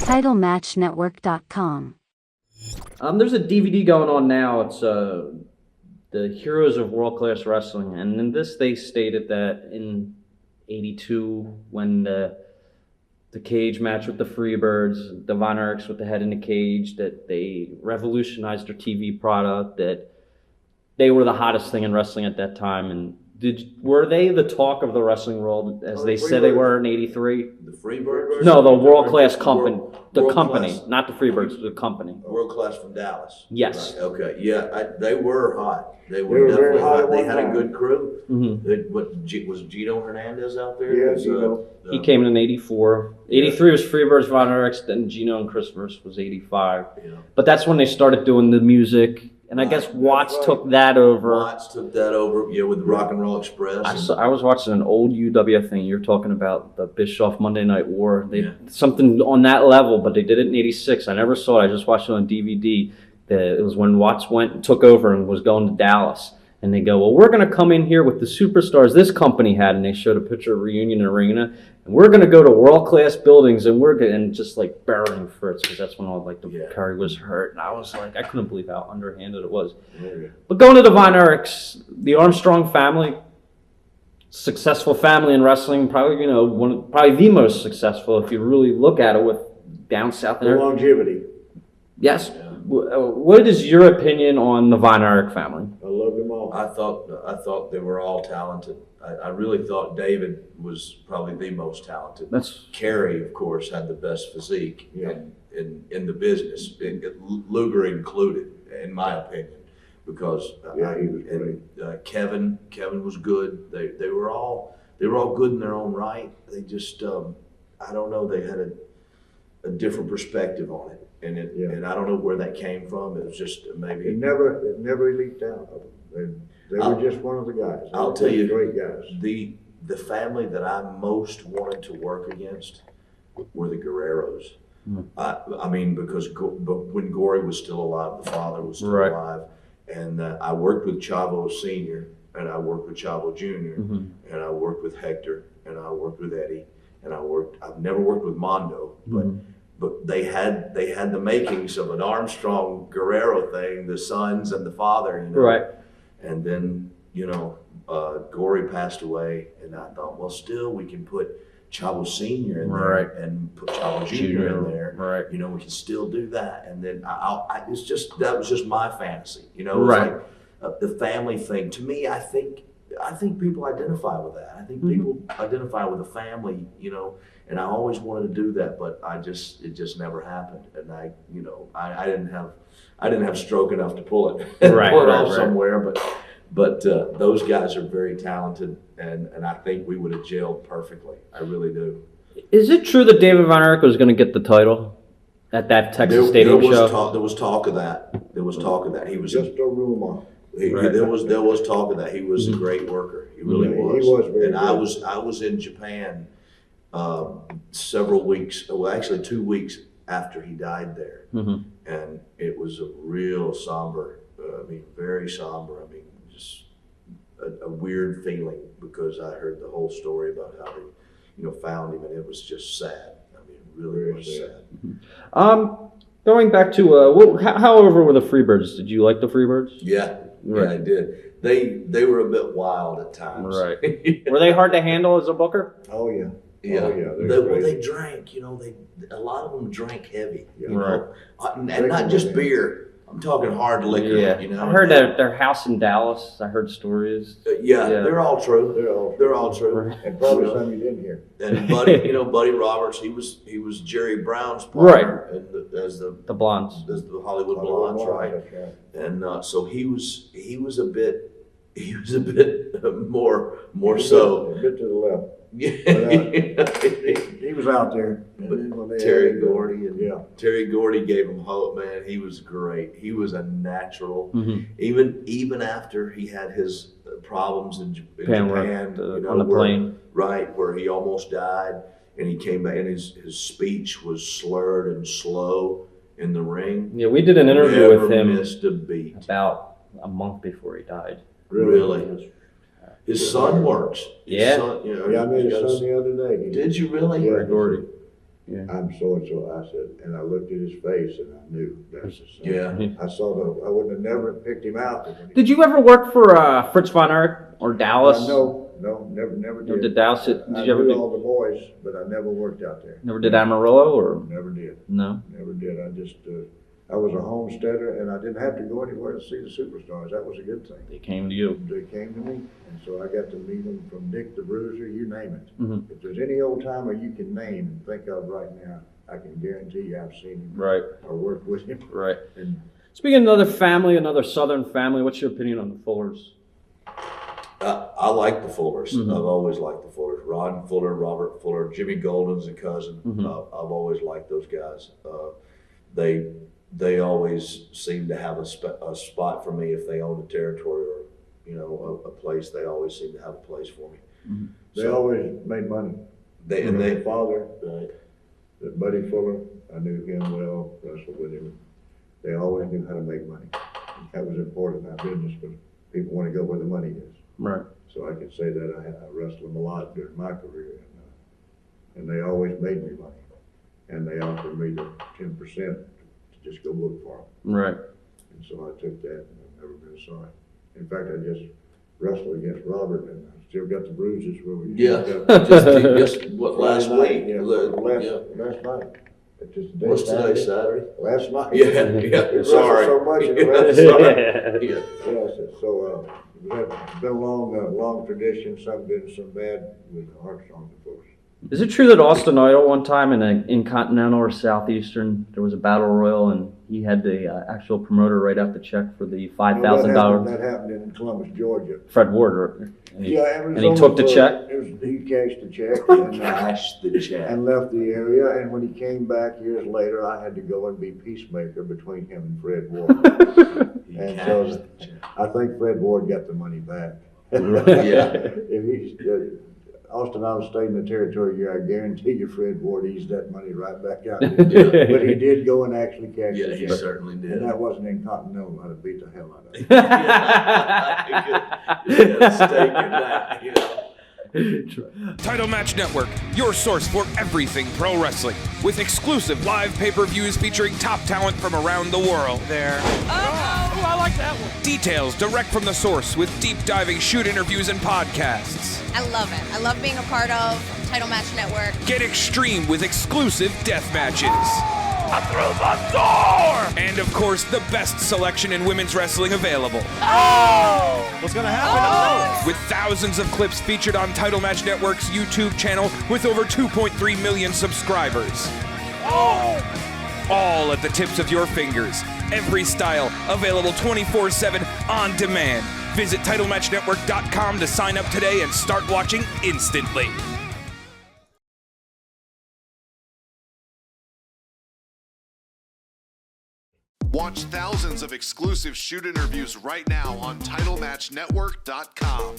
TitleMatchNetwork.com. There's a DVD going on now. It's the Heroes of World Class Wrestling, and in this they stated that in '82, when the cage match with the Freebirds, the Von Erichs with the head in the cage, that they revolutionized their TV product, that they were the hottest thing in wrestling at that time. And were they the talk of the wrestling world as they said they were in '83? The Freebirds? No, the World Class company. The World company, Class. not the Freebirds, the company. World Class from Dallas. Yes. Right. Okay. Yeah, they were hot. They were were very definitely hot hot. at They one had a time. good crew. Mm-hmm. Was Gino Hernandez out there? Yeah, Was, Gino. He came in '84. '83 was Freebirds, Von Erichs, then Gino and Christmas was '85. Yeah. But that's when they started doing the music, and I guess Right. Watts That's took that over. Watts took that over. Yeah, with the Rock and Roll Express. I was watching an old UWF thing. You're talking about the Bischoff Monday Night War. Yeah. Something on that level, but they did it in '86. I never saw it. I just watched it on DVD. It was when Watts went and took over and was going to Dallas. And they go, well, we're going to come in here with the superstars this company had, and they showed a picture of Reunion Arena, and we're going to go to world-class buildings, and we're going and just like burying Fritz, because that's when all like the Curry was hurt, and I was like, I couldn't believe how underhanded it was. Yeah. But going to the Von Erichs, the Armstrong family, successful family in wrestling, probably probably the most successful if you really look at it with down south The there. longevity. Yes. What is your opinion on the Von Erich family? I love them all. I thought they were all talented. I really thought David was probably the most talented. Kerry, of course, had the best physique in the business, Luger included, in my opinion, because he was great. Kevin was good. They were all good in their own right. They just I don't know. They had a different perspective on it. And I don't know where that came from. It was just maybe It never leaked out of them. They were just one of the guys. I'll tell you, great guys. The family that I most wanted to work against were the Guerreros. I mean, because when Gory was still alive, the father was still alive, and I worked with Chavo Sr. and I worked with Chavo Jr. And I worked with Hector and I worked with Eddie and I've never worked with Mondo, but they had the makings of an Armstrong Guerrero thing, the sons and the father, Right. And then Gory passed away, and I thought, well, still we can put Chavo Sr. in there and put Chavo Jr. in there. Right. We can still do that. And then that was just my fantasy. It was like the family thing. To me, I think people identify with that. I think people identify with the family, and I always wanted to do that, but it just never happened. And I didn't have stroke enough to pull it, pull it off somewhere. But those guys are very talented, and I think we would have gelled perfectly. I really do. Is it true that David Von Erich was going to get the title at that Texas Stadium show? There was talk of that. There was talk of that. He was just a rumor. There was talk of that. He was a great worker. He really was. He was very and good. I was in Japan several weeks, well, actually 2 weeks after he died there, and it was a real somber. Very somber. Just a weird feeling, because I heard the whole story about how they, found him, and it was just sad. It really was sad. Going back to how over were the Freebirds? Did you like the Freebirds? Yeah, I did. They were a bit wild at times. Right. Were they hard to handle as a booker? Oh yeah. Yeah. Oh, yeah. They drank. A lot of them drank heavy. Right. And not just beer. I'm talking hard liquor. Yeah. I heard that their house in Dallas. I heard stories. They're all true. They're all true. Right. And probably some you didn't hear. And Buddy Roberts, he was Jerry Brown's partner, as the Blondes, as the Hollywood Blondes, right? And so he was a bit more so. A bit to the left. Yeah. He was out there. Terry Gordy gave him hope, man. He was great. He was a natural. Even after he had his problems in Japan, on the plane, right, where he almost died, and he came back, and his speech was slurred and slow in the ring. Yeah, we did an interview with him. Missed a beat. About a month before he died. Really? His son works. Yeah. I met his son the other day. Did you really? Yeah, Gordy. Yeah. I'm so-and-so. I said, and I looked at his face and I knew that's the son. Yeah. I I would have never picked him out. But when he- Did you ever work for Fritz von Erich or Dallas? No, never did. Did Dallas? Did I you ever knew do? all the boys, but I never worked out there. Never did Amarillo or Never did. no? Never did. I just, I was a homesteader and I didn't have to go anywhere to see the superstars. That was a good thing. They came to you. They came to me, and so I got to meet them from Dick the Bruiser, you name it. Mm-hmm. If there's any old timer you can name and think of right now, I can guarantee you I've seen him. Right. Or worked with him. Right. And Speaking of another family, another Southern family, what's your opinion on the Fullers? I like the Fullers. Mhm. I've always liked the Fullers. Ron Fuller, Robert Fuller, Jimmy Golden's a cousin. Mhm. I've always liked those guys. They always seem to have a spot for me if they own a territory or a place. They always seem to have a place for me. Mm-hmm. they always made money. My father, Buddy Fuller, I knew him well, wrestled with him. They always knew how to make money. That was important in our business because people want to go where the money is. Right. So I can say that I wrestled them a lot during my career, and they always made me money. And they offered me the 10% to just go look for them. Right. And so I took that, and I've never been sorry. In fact, I just wrestled against Robert, and I still got the bruises where we just what last week? Yeah, last night. It's just the day What's today, Saturday? Last night. Yeah. We Sorry. wrestled so much in the Yeah, last sorry. Yeah. Yes, so it's been a long tradition, some good and some bad, with Armstrong, of course. Is it true that Austin Idol one time in Continental or Southeastern there was a battle royal and he had the actual promoter write out the check for the $5,000? That happened in Columbus, Georgia. Fred Ward, and he, Yeah, and he took the check. He cashed the check and, Cash the check. and left the area. And when he came back years later, I had to go and be peacemaker between him and Fred Ward. He And cashed so the check. I think Fred Ward got the money back. Yeah. If he's Austin Idol stayed in the territory year, I guarantee you Fred Ward eased that money right back out. But he did go and actually cash Yeah, the he check. certainly did. And that wasn't in Continental. I'd have beat the hell out of him. Yeah, steak and that, Title Match Network, your source for everything pro wrestling, with exclusive live pay-per-views featuring top talent from around the world. Oh, I like that one. Details direct from the source with deep diving shoot interviews and podcasts. I love it. I love being a part of Title Match Network. Get extreme with exclusive death matches. I threw the door! And of course, the best selection in women's wrestling available. Oh! What's gonna happen? With thousands of clips featured on Title Match Network's YouTube channel with over 2.3 million subscribers. All at the tips of your fingers. Every style available 24/7 on demand. Visit TitleMatchNetwork.com to sign up today and start watching instantly. Watch thousands of exclusive shoot interviews right now on TitleMatchNetwork.com.